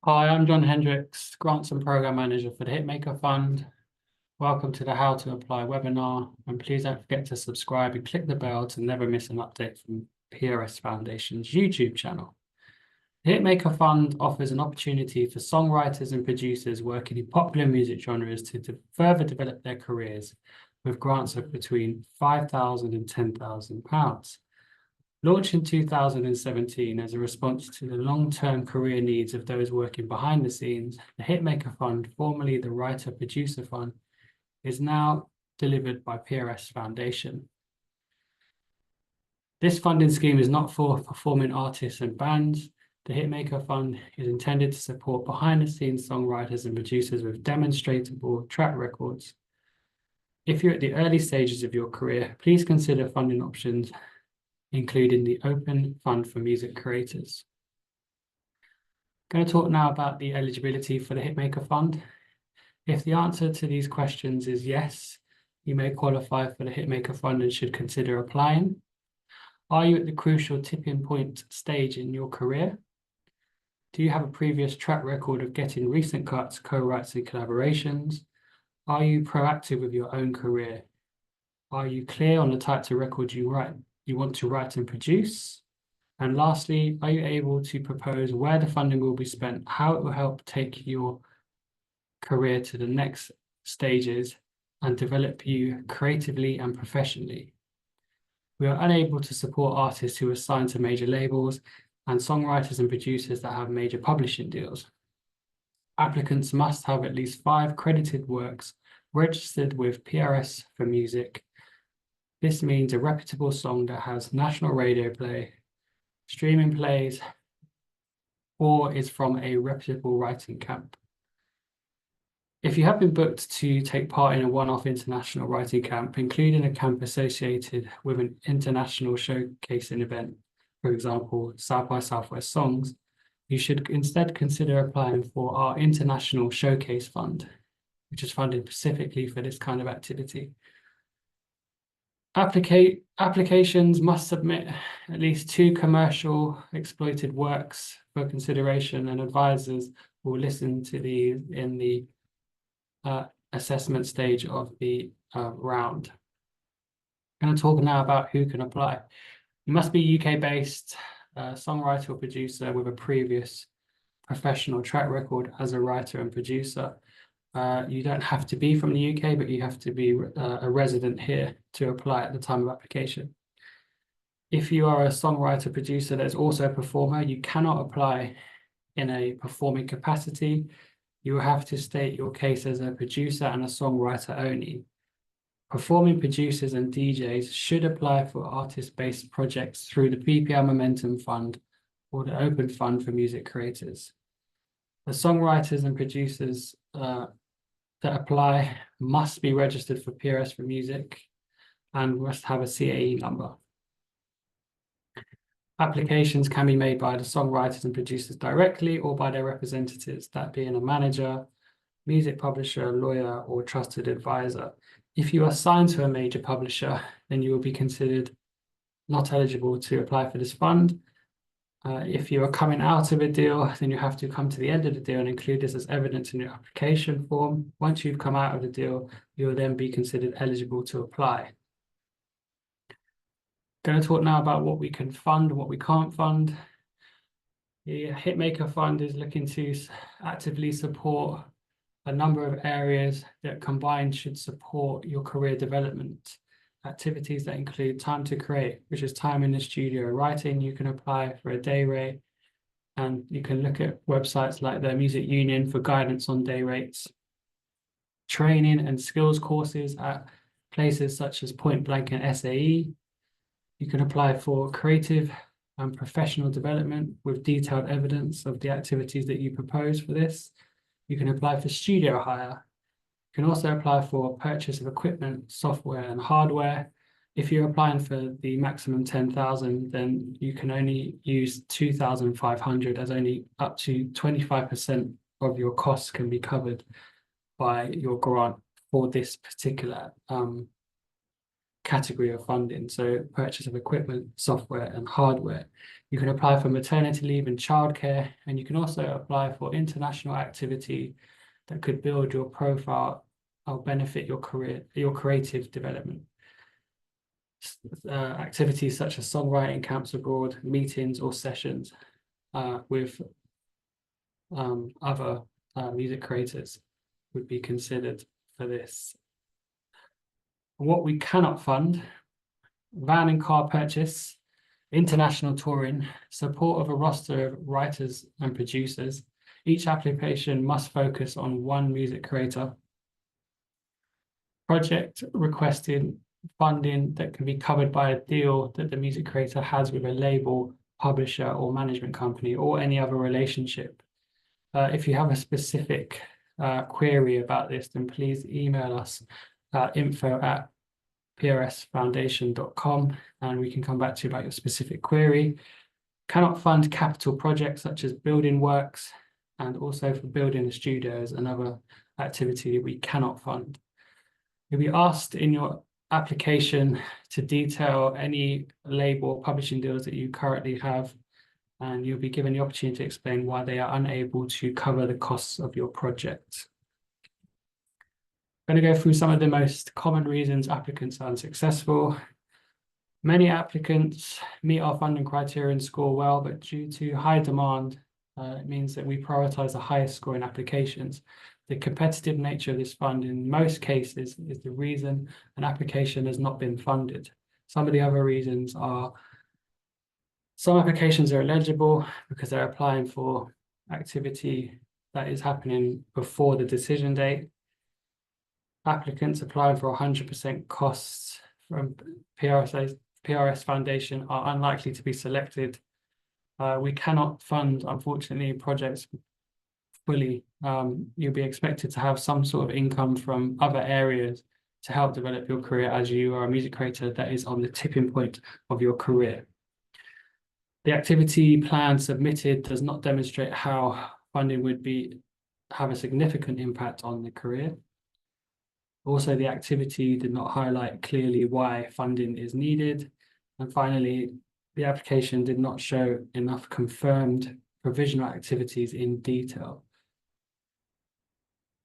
Hi, I'm John Hendricks, Grants and Program Manager for the Hitmaker Fund. Welcome to the How to Apply webinar, and please don't forget to subscribe and click the bell to never miss an update from PRS Foundation's YouTube channel. The Hitmaker Fund offers an opportunity for songwriters and producers working in popular music genres to further develop their careers with grants of between £5,000 and £10,000. Launched in 2017 as a response to the long-term career needs of those working behind the scenes, the Hitmaker Fund, formerly the Writer-Producer Fund, is now delivered by PRS Foundation. This funding scheme is not for performing artists and bands. The Hitmaker Fund is intended to support behind-the-scenes songwriters and producers with demonstrable track records. If you're at the early stages of your career, please consider funding options including the Open Fund for Music Creators. I'm going to talk now about the eligibility for the Hitmaker Fund. If the answer to these questions is yes, you may qualify for the Hitmaker Fund and should consider applying. Are you at the crucial tipping point stage in your career? Do you have a previous track record of getting recent cuts, co-writes and collaborations? Are you proactive with your own career? Are you clear on the types of records you want to write and produce? And lastly, are you able to propose where the funding will be spent, how it will help take your career to the next stages and develop you creatively and professionally? We are unable to support artists who are signed to major labels and songwriters and producers that have major publishing deals. Applicants must have at least 5 credited works registered with PRS for music. This means a reputable song that has national radio play, streaming plays, or is from a reputable writing camp. If you have been booked to take part in a one-off international writing camp, including a camp associated with an international showcasing event, for example, South by Southwest Songs, you should instead consider applying for our International Showcase Fund, which is funded specifically for this kind of activity. Applications must submit at least 2 commercial exploited works for consideration, and advisors will listen to these in the assessment stage of the round. I'm going to talk now about who can apply. You must be UK-based songwriter or producer with a previous professional track record as a writer and producer. You don't have to be from the UK, but you have to be a resident here to apply at the time of application. If you are a songwriter producer that's also a performer, you cannot apply in a performing capacity. You will have to state your case as a producer and a songwriter only. Performing producers and DJs should apply for artist-based projects through the PPL Momentum Fund or the Open Fund for Music Creators. The songwriters and producers that apply must be registered for PRS for Music and must have a CAE number. Applications can be made by the songwriters and producers directly or by their representatives, that being a manager, music publisher, lawyer, or trusted advisor. If you are signed to a major publisher, then you will be considered not eligible to apply for this fund. If you are coming out of a deal, then you have to come to the end of the deal and include this as evidence in your application form. Once you've come out of the deal, you'll then be considered eligible to apply. I'm going to talk now about what we can fund and what we can't fund. The Hitmaker Fund is looking to actively support a number of areas that combined should support your career development. Activities that include time to create, which is time in the studio writing. You can apply for a day rate, and you can look at websites like the Music Union for guidance on day rates. Training and skills courses at places such as Point Blank and SAE. You can apply for creative and professional development with detailed evidence of the activities that you propose for this. You can apply for studio hire. You can also apply for purchase of equipment, software and hardware. If you're applying for the maximum 10,000, then you can only use 2,500, as only up to 25% of your costs can be covered by your grant for this particular category of funding, so purchase of equipment, software, and hardware. You can apply for maternity leave and childcare, and you can also apply for international activity that could build your profile or benefit your career, your creative development. Activities such as songwriting camps abroad, meetings or sessions with other music creators would be considered for this. What we cannot fund: van and car purchase, international touring, support of a roster of writers and producers. Each application must focus on one music creator. Project requesting funding that can be covered by a deal that the music creator has with a label, publisher, or management company, or any other relationship. If you have a specific query about this, then please email us at info@prsfoundation.com and we can come back to you about your specific query. Cannot fund capital projects such as building works, and also for building the studios, another activity we cannot fund. You'll be asked in your application to detail any label or publishing deals that you currently have, and you'll be given the opportunity to explain why they are unable to cover the costs of your project. I'm going to go through some of the most common reasons applicants are unsuccessful. Many applicants meet our funding criteria and score well, but due to high demand, it means that we prioritize the highest scoring applications. The competitive nature of this fund in most cases is the reason an application has not been funded. Some of the other reasons are: some applications are eligible because they're applying for activity that is happening before the decision date. Applicants applying for 100% costs from PRS Foundation are unlikely to be selected. We cannot fund, unfortunately, projects fully. You'll be expected to have some sort of income from other areas to help develop your career, as you are a music creator that is on the tipping point of your career. The activity plan submitted does not demonstrate how funding would have a significant impact on the career. Also, the activity did not highlight clearly why funding is needed. And finally, the application did not show enough confirmed provisional activities in detail.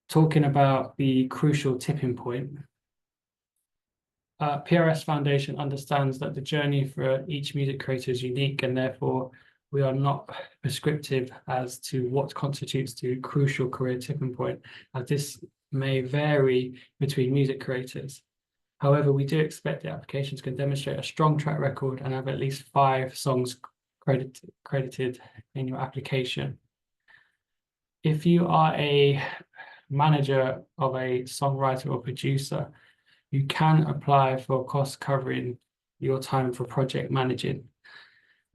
Talking about the crucial tipping point, PRS Foundation understands that the journey for each music creator is unique, and therefore we are not prescriptive as to what constitutes the crucial career tipping point, as this may vary between music creators. However, we do expect the applications can demonstrate a strong track record and have at least 5 songs credited in your application. If you are a manager of a songwriter or producer, you can apply for costs covering your time for project managing.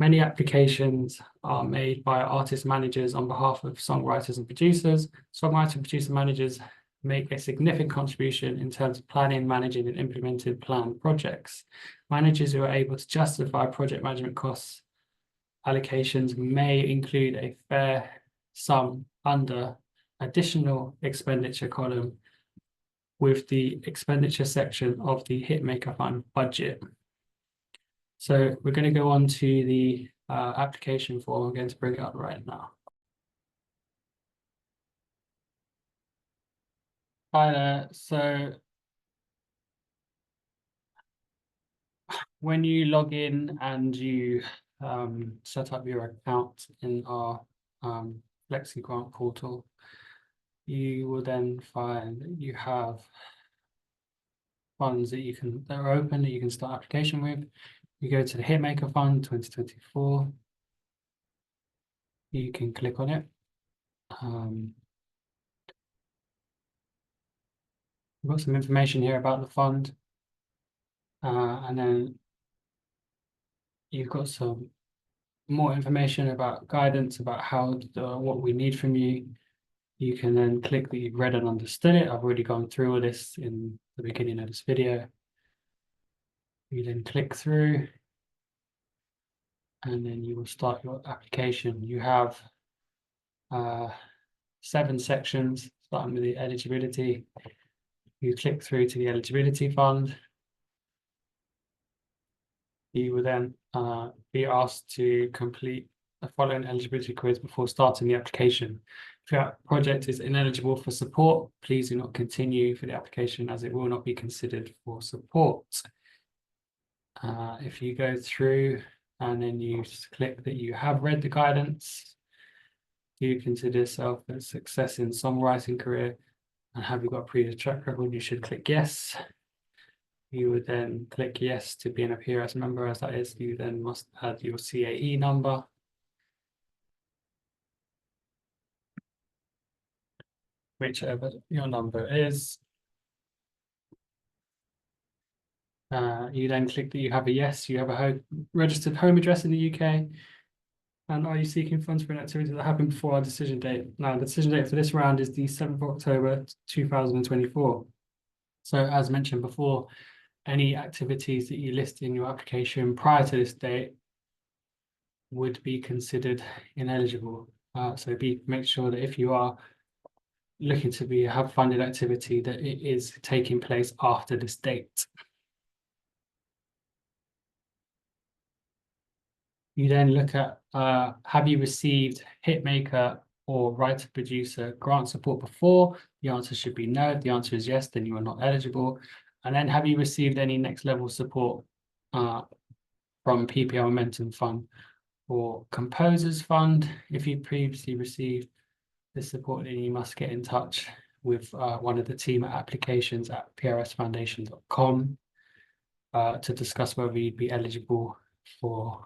Many applications are made by artist managers on behalf of songwriters and producers. Songwriter and producer managers make a significant contribution in terms of planning, managing, and implementing planned projects. Managers who are able to justify project management costs allocations may include a fair sum under additional expenditure column with the expenditure section of the Hitmaker Fund budget. So we're going to go on to the application form. I'm going to bring it up right now. Hi there. So when you log in and you set up your account in our Flexi Grant portal, you will then find that you have funds that are open that you can start application with. You go to the Hitmaker Fund 2024. You can click on it. We've got some information here about the fund, and then you've got some more information about guidance about what we need from you. You can then click that you've read and understood it. I've already gone through all this in the beginning of this video. You then click through, and then you will start your application. You have 7 sections, starting with the eligibility. You click through to the eligibility fund. You will then be asked to complete the following eligibility quiz before starting the application. If your project is ineligible for support, please do not continue for the application as it will not be considered for support. If you go through and then you click that you have read the guidance, do you consider yourself a success in songwriting career and have you got a previous track record? You should click yes. You would then click yes to being a PRS member, as that is, you then must add your CAE number. Whichever your number is. You then click that you have a yes, you have a registered home address in the UK. And are you seeking funds for an activity that happened before our decision date? Now, the decision date for this round is the 7th of October, 2024. So as mentioned before, any activities that you list in your application prior to this date would be considered ineligible. So make sure that if you are looking to have funded activity, that it is taking place after this date. You then look at, have you received Hitmaker or writer producer grant support before? The answer should be no. If the answer is yes, then you are not eligible. And then have you received any next level support from PPL Momentum Fund or Composers Fund? If you previously received this support, then you must get in touch with one of the team at applications at prsfoundation.com to discuss whether you'd be eligible for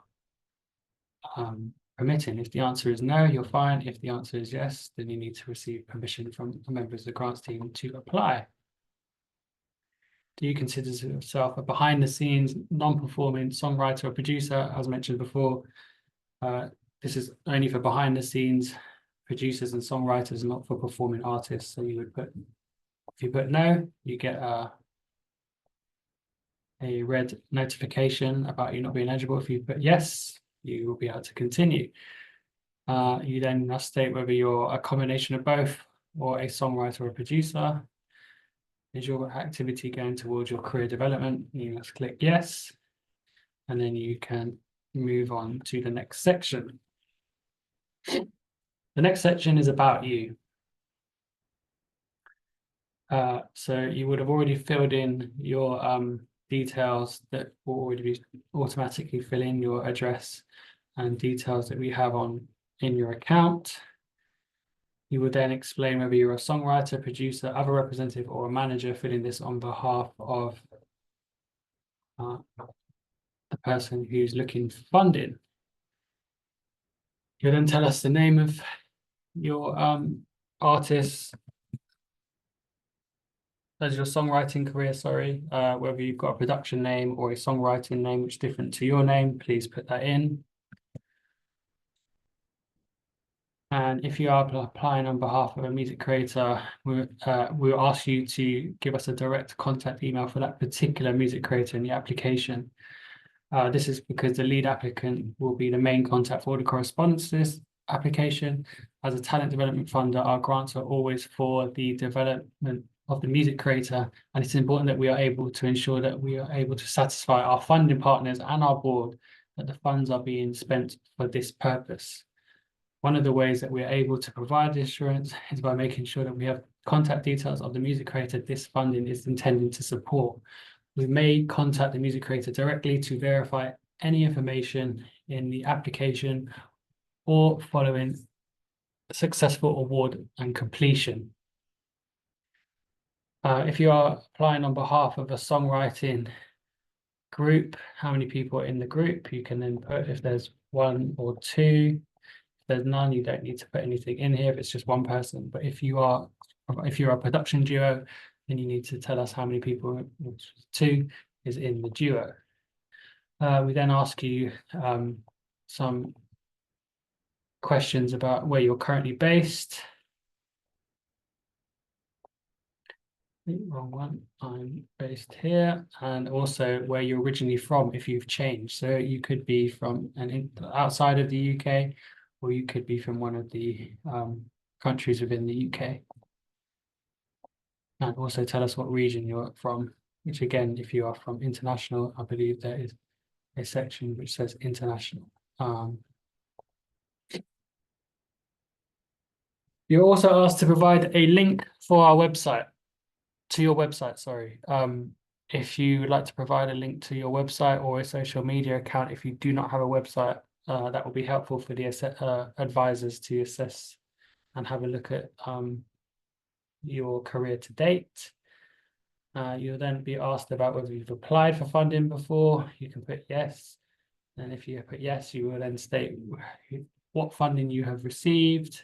permitting. If the answer is no, you're fine. If the answer is yes, then you need to receive permission from a member of the grants team to apply. Do you consider yourself a behind-the-scenes, non-performing songwriter or producer? As mentioned before, this is only for behind-the-scenes producers and songwriters, not for performing artists. So you would put, if you put no, you get a red notification about you not being eligible. If you put yes, you will be able to continue. You then must state whether you're a combination of both or a songwriter or a producer. Is your activity going towards your career development? You must click yes, and then you can move on to the next section. The next section is about you. So you would have already filled in your details that will already be automatically fill in your address and details that we have in your account. You would then explain whether you're a songwriter, producer, other representative, or a manager filling this on behalf of the person who's looking for funding. You'll then tell us the name of your artist, as your songwriting career, sorry, whether you've got a production name or a songwriting name which is different to your name, please put that in. And if you are applying on behalf of a music creator, we'll ask you to give us a direct contact email for that particular music creator in the application. This is because the lead applicant will be the main contact for all the correspondence to this application. As a talent development funder, our grants are always for the development of the music creator, and it's important that we are able to ensure that we are able to satisfy our funding partners and our board that the funds are being spent for this purpose. One of the ways that we're able to provide the assurance is by making sure that we have contact details of the music creator this funding is intended to support. We may contact the music creator directly to verify any information in the application or following successful award and completion. If you are applying on behalf of a songwriting group, how many people are in the group? You can then put if there's one or two. There's none, you don't need to put anything in here if it's just one person. But if you're a production duo, then you need to tell us how many people, two, is in the duo. We then ask you some questions about where you're currently based. Wrong one. I'm based here, and also where you're originally from if you've changed. So you could be from outside of the UK, or you could be from one of the countries within the UK. And also tell us what region you're from, which again, if you are from international, I believe there is a section which says international. You're also asked to provide a link for our website, to your website, sorry. If you would like to provide a link to your website or a social media account, if you do not have a website, that will be helpful for the advisors to assess and have a look at your career to date. You'll then be asked about whether you've applied for funding before. You can put yes. And if you put yes, you will then state what funding you have received.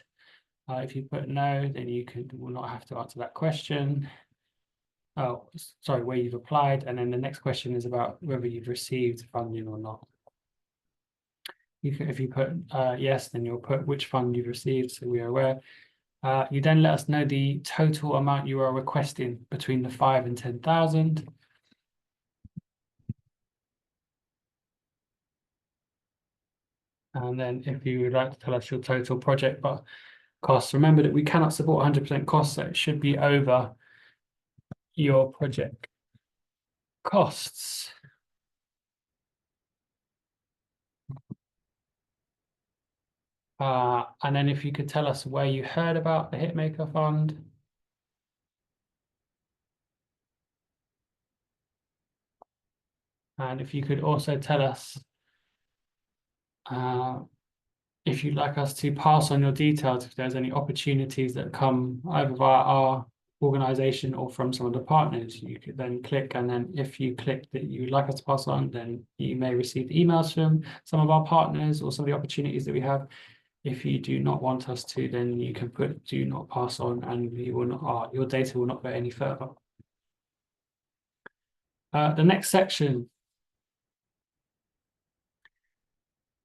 If you put no, then you will not have to answer that question. Oh, sorry, where you've applied. And then the next question is about whether you've received funding or not. If you put yes, then you'll put which fund you've received, so we are aware. You then let us know the total amount you are requesting between the 5 and 10,000. And then if you would like to tell us your total project costs, remember that we cannot support 100% costs, so it should be over your project costs. And then if you could tell us where you heard about the Hitmaker Fund. And if you could also tell us if you'd like us to pass on your details, if there's any opportunities that come either via our organization or from some of the partners, you could then click, and then if you click that you would like us to pass on, then you may receive emails from some of our partners or some of the opportunities that we have. If you do not want us to, then you can put do not pass on, and you will not, your data will not go any further. The next section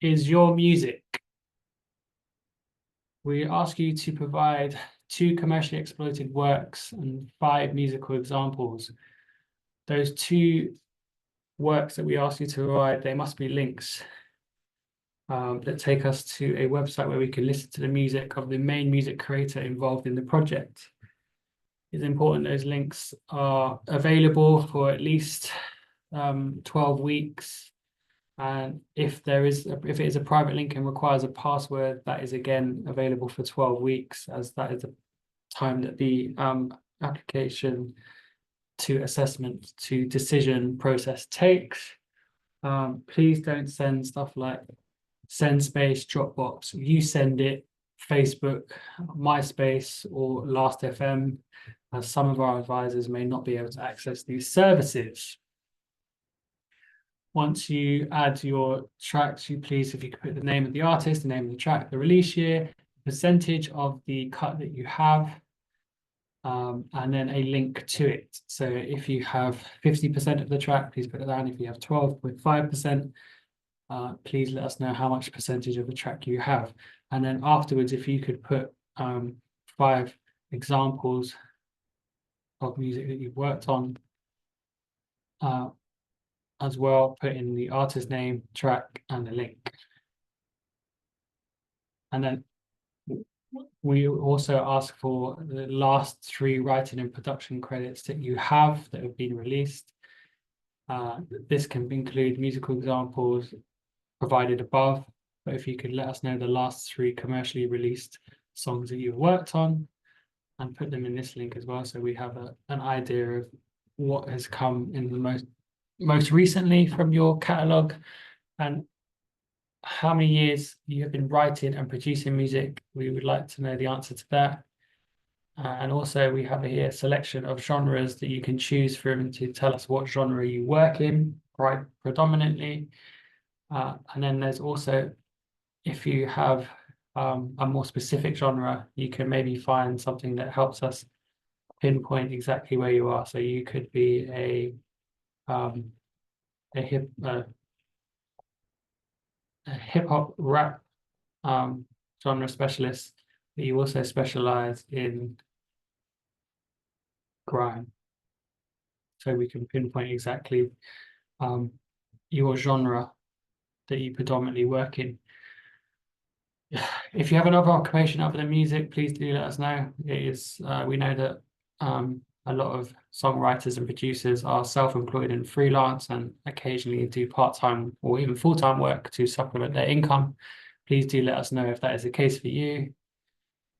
is your music. We ask you to provide 2 commercially exploited works and 5 musical examples. Those 2 works that we ask you to provide, they must be links that take us to a website where we can listen to the music of the main music creator involved in the project. It's important those links are available for at least 12 weeks. And if it is a private link and requires a password, that is again available for 12 weeks, as that is the time that the application to assessment to decision process takes. Please don't send stuff like SendSpace, Dropbox. You send it Facebook, MySpace, or Last.fm, as some of our advisors may not be able to access these services. Once you add your tracks, please, if you could put the name of the artist, the name of the track, the release year, percentage of the cut that you have, and then a link to it. So if you have 50% of the track, please put it down. If you have 12.5%, please let us know how much percentage of the track you have. And then afterwards, if you could put 5 examples of music that you've worked on, as well, put in the artist name, track, and the link. And then we also ask for the last 3 writing and production credits that you have that have been released. This can include musical examples provided above, but if you could let us know the last 3 commercially released songs that you've worked on and put them in this link as well, so we have an idea of what has come in the most recently from your catalogue and how many years you have been writing and producing music. We would like to know the answer to that. And also we have here a selection of genres that you can choose from to tell us what genre you work in, right, predominantly. And then there's also, if you have a more specific genre, you can maybe find something that helps us pinpoint exactly where you are. So you could be a hip hop rap genre specialist, but you also specialize in grime. So we can pinpoint exactly your genre that you predominantly work in. If you have another occupation other than music, please do let us know. It is we know that A lot of songwriters and producers are self-employed and freelance and occasionally do part-time or even full-time work to supplement their income. Please do let us know if that is the case for you.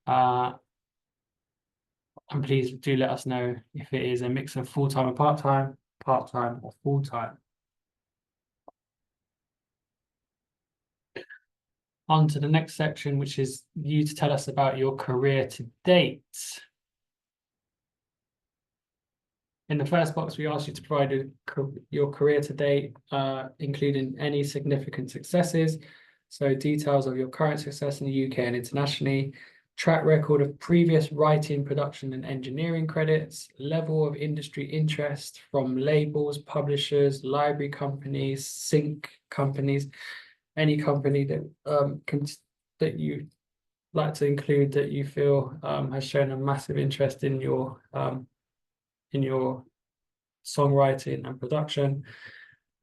And please do let us know if it is a mix of full-time or part-time or full-time. On to the next section, which is you to tell us about your career to date. In the first box, we asked you to provide your career to date, including any significant successes. So details of your current success in the UK and internationally, track record of previous writing, production, and engineering credits, level of industry interest from labels, publishers, library companies, sync companies, any company that that you like to include that you feel has shown a massive interest in your songwriting and production,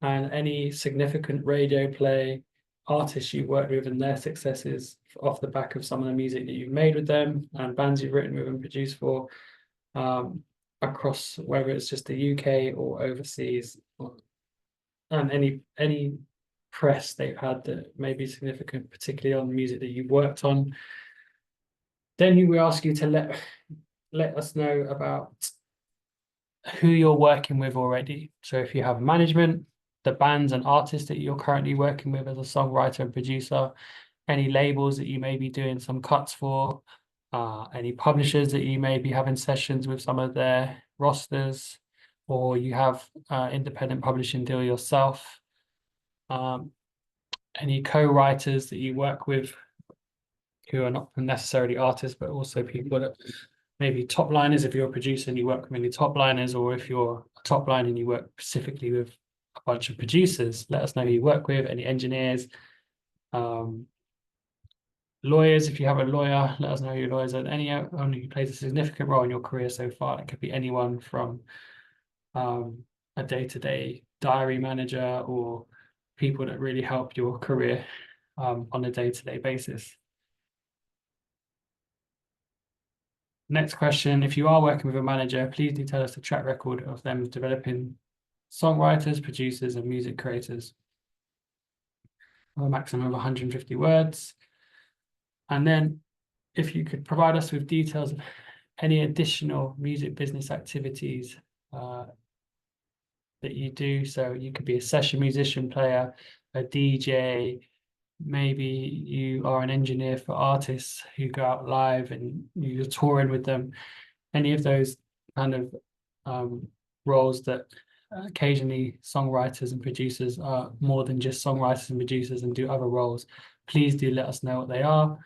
and any significant radio play, artists you worked with and their successes off the back of some of the music that you've made with them, and bands you've written with and produced for, across whether it's just the UK or overseas, and any press they've had that may be significant, particularly on music that you've worked on. Then we ask you to let us know about who you're working with already. So if you have management, the bands and artists that you're currently working with as a songwriter and producer, any labels that you may be doing some cuts for, any publishers that you may be having sessions with some of their rosters, or you have independent publishing deal yourself, any co-writers that you work with who are not necessarily artists, but also people that maybe top liners if you're a producer and you work with many top liners, or if you're a top line and you work specifically with a bunch of producers, let us know who you work with, any engineers, lawyers, if you have a lawyer, let us know who your lawyers are, anyone who plays a significant role in your career so far. It could be anyone from a day-to-day diary manager or people that really help your career on a day-to-day basis. Next question, if you are working with a manager, please do tell us the track record of them developing songwriters, producers, and music creators. A maximum of 150 words. And then if you could provide us with details of any additional music business activities that you do. So you could be a session musician player, a DJ, maybe you are an engineer for artists who go out live and you're touring with them. Any of those kind of roles that occasionally songwriters and producers are more than just songwriters and producers and do other roles, please do let us know what they are.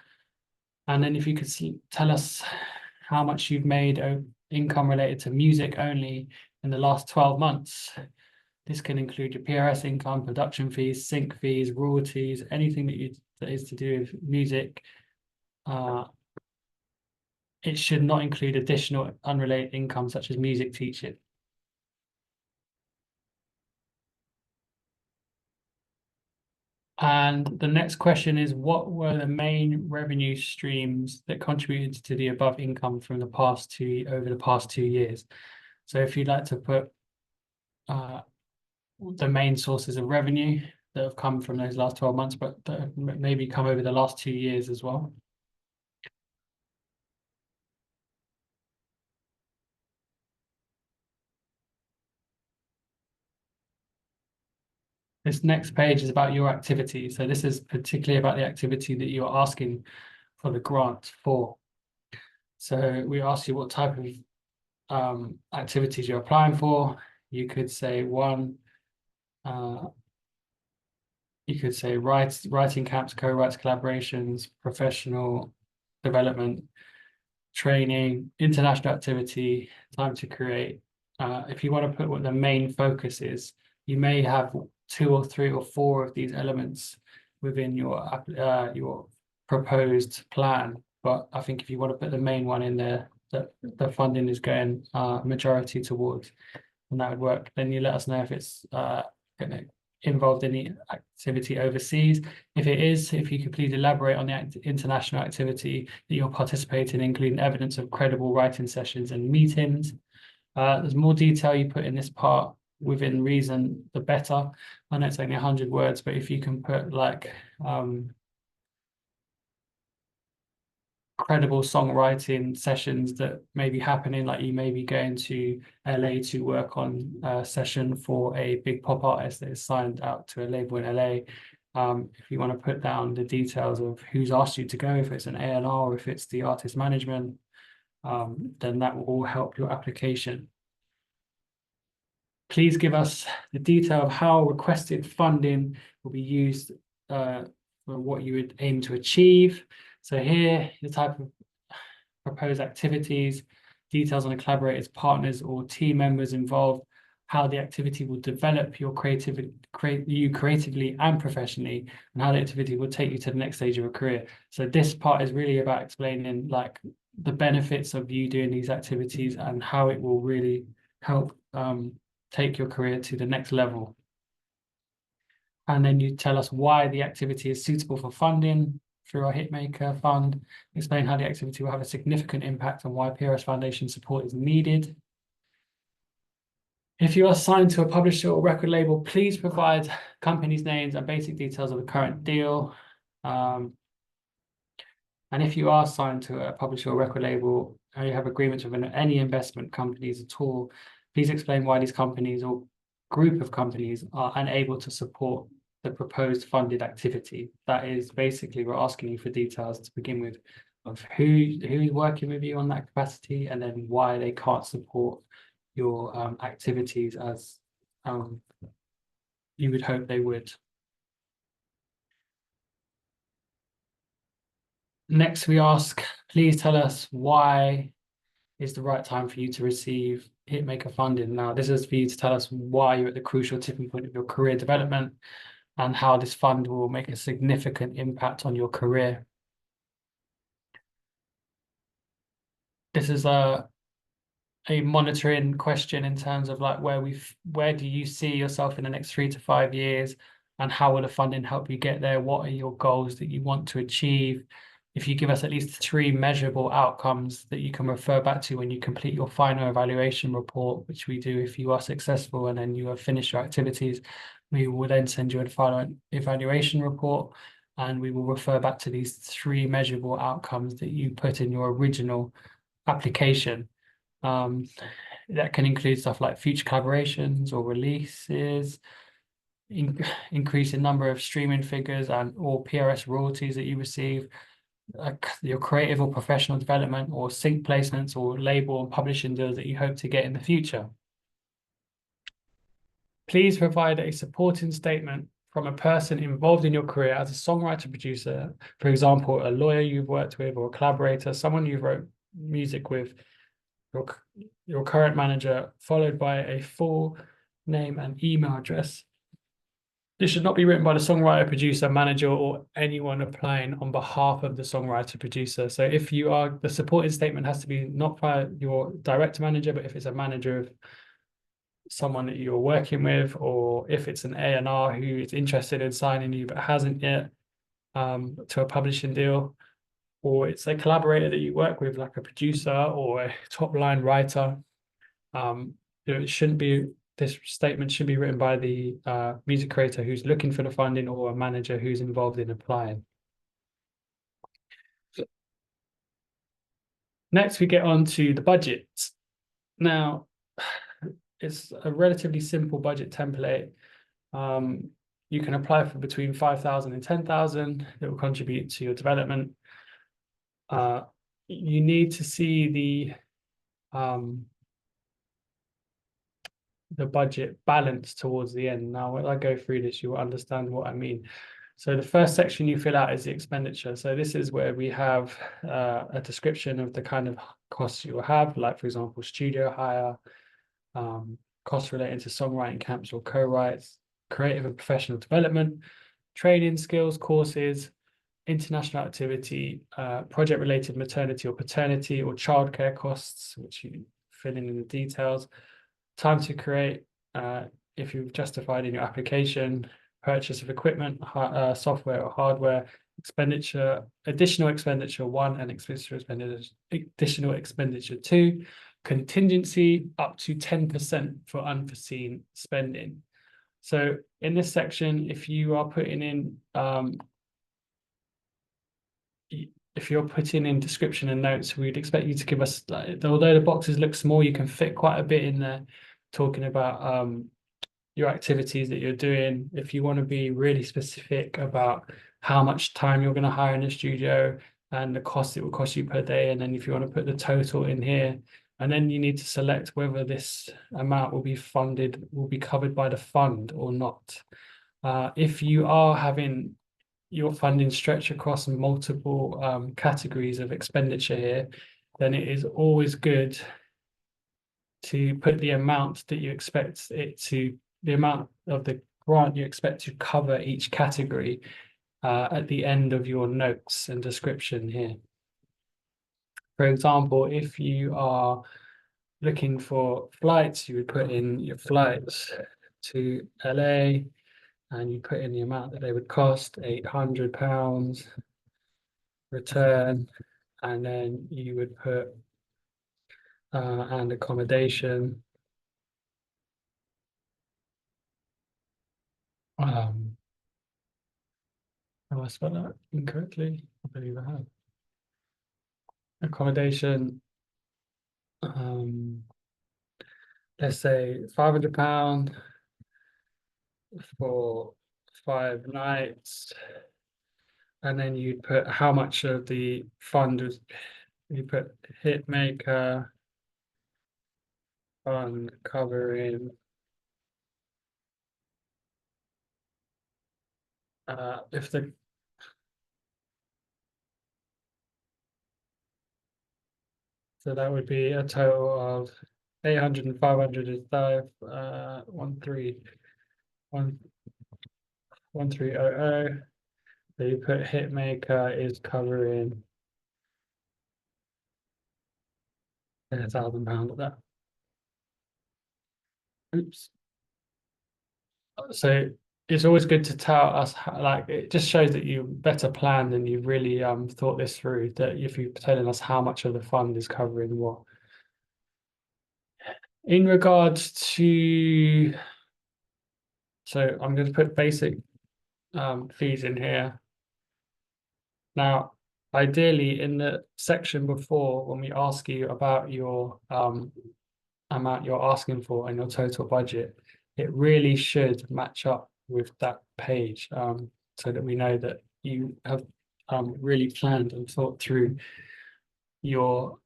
And then if you could tell us how much you've made income related to music only in the last 12 months. This can include your PRS income, production fees, sync fees, royalties, anything that is to do with music. It should not include additional unrelated income such as music teaching. And the next question is, what were the main revenue streams that contributed to the above income from over the past 2 years? So if you'd like to put the main sources of revenue that have come from those last 12 months, but that have maybe come over the last 2 years as well. This next page is about your activity. So this is particularly about the activity that you are asking for the grant for. So we asked you what type of activities you're applying for. You could say one, you could say writing camps, co-writes, collaborations, professional development, training, international activity, time to create. If you want to put what the main focus is, you may have 2 or 3 or 4 of these elements within your proposed plan. But I think if you want to put the main one in there, that the funding is going majority towards, and that would work, then you let us know if it's involved in the activity overseas. If it is, if you could please elaborate on the international activity that you're participating in, including evidence of credible writing sessions and meetings. There's more detail you put in this part within reason, the better. I know it's only 100 words, but if you can put like credible songwriting sessions that may be happening, like you may be going to LA to work on a session for a big pop artist that is signed out to a label in LA. If you want to put down the details of who's asked you to go, if it's an A&R or if it's the artist management, then that will all help your application. Please give us the detail of how requested funding will be used for what you would aim to achieve. So here, the type of proposed activities, details on the collaborators, partners, or team members involved, how the activity will develop your creatively and professionally, and how the activity will take you to the next stage of your career. So this part is really about explaining like the benefits of you doing these activities and how it will really help take your career to the next level. And then you tell us why the activity is suitable for funding through our Hitmaker Fund, explain how the activity will have a significant impact and why PRS Foundation support is needed. If you are signed to a publisher or record label, please provide companies' names and basic details of the current deal. And if you are signed to a publisher or record label, or you have agreements with any investment companies at all, please explain why these companies or group of companies are unable to support the proposed funded activity. That is basically, we're asking you for details to begin with of who's working with you on that capacity, and then why they can't support your activities as you would hope they would. Next, we ask, please tell us why is the right time for you to receive Hitmaker funding. Now, this is for you to tell us why you're at the crucial tipping point of your career development and how this fund will make a significant impact on your career. This is a monitoring question in terms of like where do you see yourself in the next 3 to 5 years, and how will the funding help you get there? What are your goals that you want to achieve? If you give us at least 3 measurable outcomes that you can refer back to when you complete your final evaluation report, which we do if you are successful and then you have finished your activities, we will then send you a final evaluation report, and we will refer back to these 3 measurable outcomes that you put in your original application. That can include stuff like future collaborations or releases, increase in number of streaming figures and or PRS royalties that you receive, your creative or professional development, or sync placements or label and publishing deals that you hope to get in the future. Please provide a supporting statement from a person involved in your career as a songwriter producer, for example, a lawyer you've worked with or a collaborator, someone you've wrote music with, your current manager, followed by a full name and email address. This should not be written by the songwriter, producer, manager, or anyone applying on behalf of the songwriter, producer. So if you are, the supporting statement has to be not by your direct manager, but if it's a manager of someone that you're working with, or if it's an A&R who is interested in signing you but hasn't yet to a publishing deal, or it's a collaborator that you work with, like a producer or a top line writer. It shouldn't be, this statement should be written by the music creator who's looking for the funding, or a manager who's involved in applying. Next, we get on to the budget. Now, it's a relatively simple budget template. You can apply for between 5,000 and 10,000 that will contribute to your development. You need to see the budget balance towards the end. Now, when I go through this, you will understand what I mean. So the first section you fill out is the expenditure. So this is where we have a description of the kind of costs you will have, like, for example, studio hire, costs related to songwriting camps or co-writes, creative and professional development, training, skills, courses, international activity, project-related maternity or paternity or childcare costs, which you fill in the details, time to create, if you've justified in your application, purchase of equipment, software or hardware, expenditure, additional expenditure 1 and additional expenditure 2, contingency up to 10% for unforeseen spending. So in this section, if you are putting in if you're putting in description and notes, we'd expect you to give us, although the boxes look small, you can fit quite a bit in there, talking about your activities that you're doing. If you want to be really specific about how much time you're going to hire in the studio and the cost it will cost you per day, and then if you want to put the total in here, and then you need to select whether this amount will be funded, will be covered by the fund or not. If you are having your funding stretch across multiple categories of expenditure here, then it is always good to put the amount that you expect it to, the amount of the grant you expect to cover each category at the end of your notes and description here. For example, if you are looking for flights, you would put in your flights to LA, and you put in the amount that they would cost, £800 return, and then you would put and accommodation. Have I spelled that incorrectly? I believe I have. Accommodation, let's say £500 for 5 nights, and then you'd put how much of the fund was, you put Hitmaker Fund covering if the so that would be a total of 800 and 500 is 1300. So you put Hitmaker is covering £1,000 of that. Oops. So it's always good to tell us how, like, it just shows that you better planned and you've really thought this through, that if you're telling us how much of the fund is covering what. In regards to, so I'm going to put basic fees in here. Now, ideally in the section before, when we ask you about your amount you're asking for and your total budget, it really should match up with that page, so that we know that you have really planned and thought through your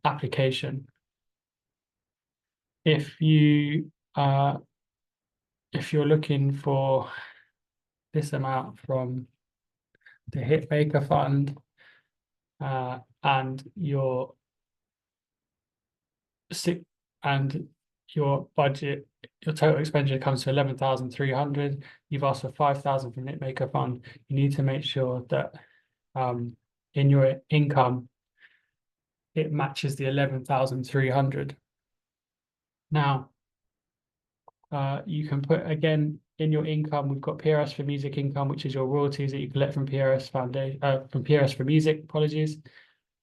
application. If you if you're looking for this amount from the Hitmaker Fund and your budget, your total expenditure comes to 11,300. You've asked for 5,000 from Hitmaker Fund. You need to make sure that in your income it matches the 11,300. Now, you can put again in your income. We've got PRS for music income, which is your royalties that you collect from PRS Foundation, from PRS for music. Apologies.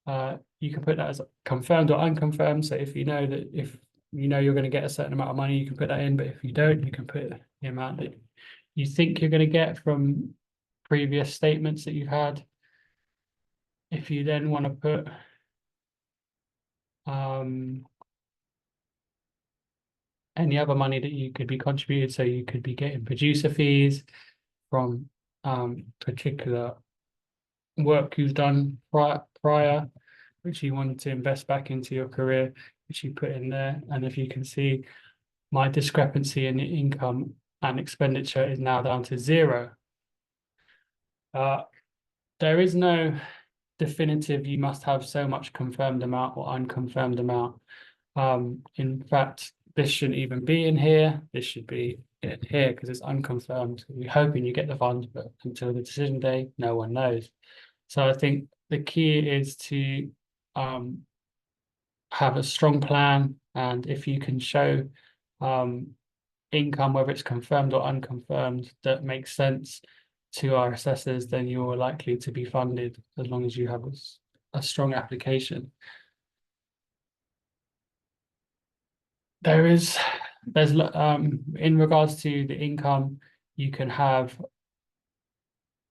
You can put that as confirmed or unconfirmed. So if you know that you're going to get a certain amount of money, you can put that in. But if you don't, you can put the amount that you think you're going to get from previous statements that you've had. If you then want to put any other money that you could be contributed, so you could be getting producer fees from particular work you've done prior, which you wanted to invest back into your career, which you put in there. And if you can see, my discrepancy in the income and expenditure is now down to 0. There is no definitive, you must have so much confirmed amount or unconfirmed amount. In fact, this shouldn't even be in here. This should be in here because it's unconfirmed. We're hoping you get the funds, but until the decision day, no one knows. So I think the key is to have a strong plan, and if you can show income, whether it's confirmed or unconfirmed, that makes sense to our assessors, then you're likely to be funded as long as you have a strong application. there's in regards to the income, you can have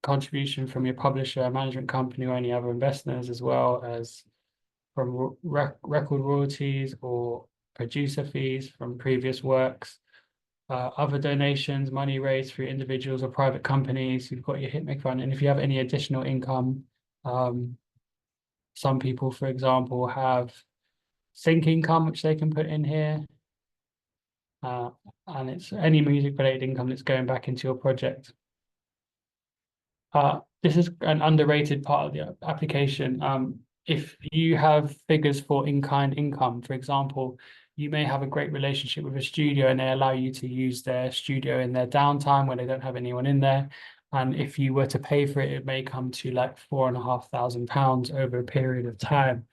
contribution from your publisher, management company, or any other investors, as well as from record royalties or producer fees from previous works. Other donations, money raised through individuals or private companies. You've got your Hitmaker Fund, and if you have any additional income, some people, for example, have sync income which they can put in here, and it's any music-related income that's going back into your project. This is an underrated part of the application. If you have figures for in-kind income, for example, you may have a great relationship with a studio and they allow you to use their studio in their downtime when they don't have anyone in there. And if you were to pay for it, it may come to like £4,500 over a period of time.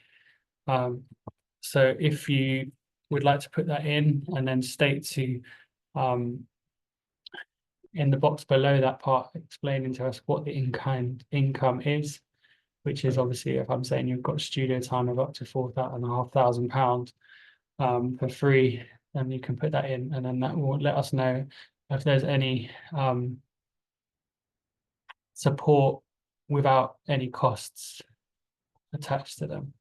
So if you would like to put that in and then state to in the box below that part, explaining to us what the in-kind income is, which is obviously if I'm saying you've got studio time of up to £4,500 for free, then you can put that in, and then that will let us know if there's any support without any costs attached to them.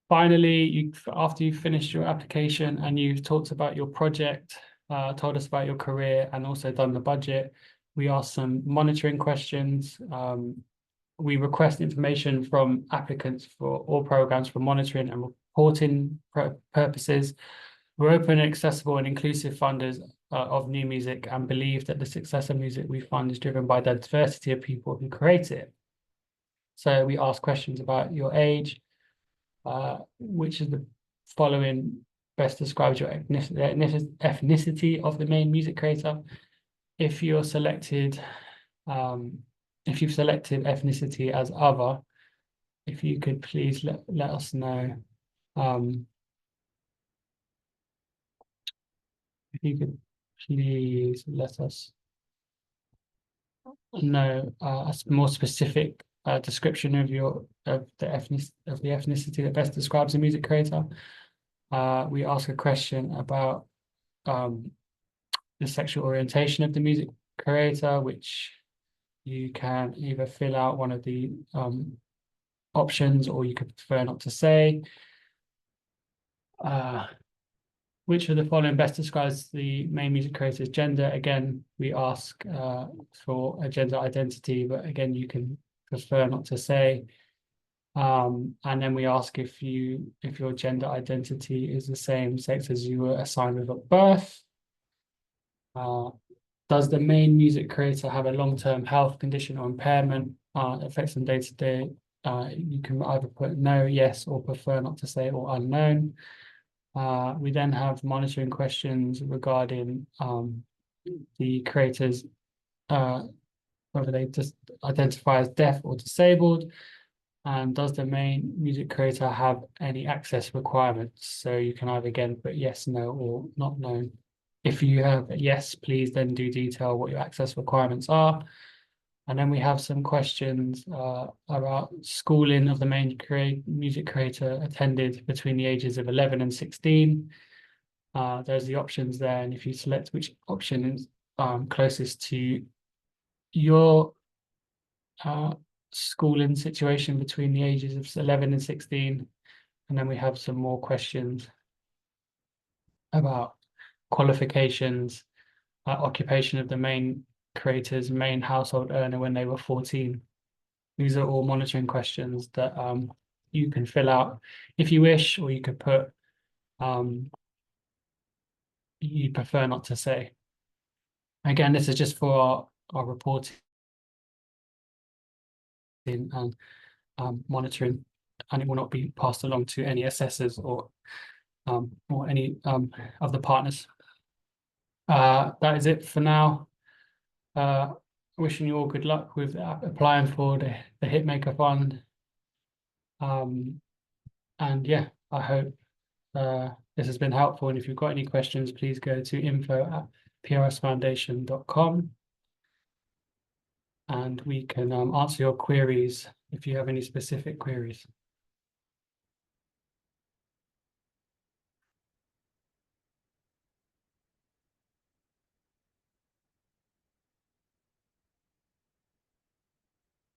Finally, after you've finished your application and you've talked about your project, told us about your career, and also done the budget, we ask some monitoring questions. We request information from applicants for all programs for monitoring and reporting purposes. We're open and accessible and inclusive funders of new music, and believe that the success of music we fund is driven by the diversity of people who create it. So we ask questions about your age, which of the following best describes your ethnicity of the main music creator. If you're selected, if you've selected ethnicity as other, if you could please let us know. If you could please let us know a more specific description of the ethnicity that best describes a music creator. We ask a question about the sexual orientation of the music creator, which you can either fill out one of the options, or you could prefer not to say. Which of the following best describes the main music creator's gender? Again, we ask for a gender identity, but again, you can prefer not to say. And then we ask if your gender identity is the same sex as you were assigned with at birth. Does the main music creator have a long-term health condition or impairment that affects them day to day? You can either put no, yes, or prefer not to say, or unknown. We then have monitoring questions regarding the creators, whether they just identify as deaf or disabled, and does the main music creator have any access requirements? So you can either again put yes, no, or not known. If you have yes, please then do detail what your access requirements are. And then we have some questions about schooling of the main music creator attended between the ages of 11 and 16. There's the options there, and if you select which option is closest to your schooling situation between the ages of 11 and 16. And then we have some more questions about qualifications, occupation of the main creator's main household earner when they were 14. These are all monitoring questions that you can fill out if you wish, or you could put you prefer not to say. Again, this is just for our reporting and monitoring, and it will not be passed along to any assessors or any of the partners. That is it for now. Wishing you all good luck with applying for the Hitmaker Fund. And yeah, I hope this has been helpful. And if you've got any questions, please go to info@prsfoundation.com, and we can answer your queries if you have any specific queries.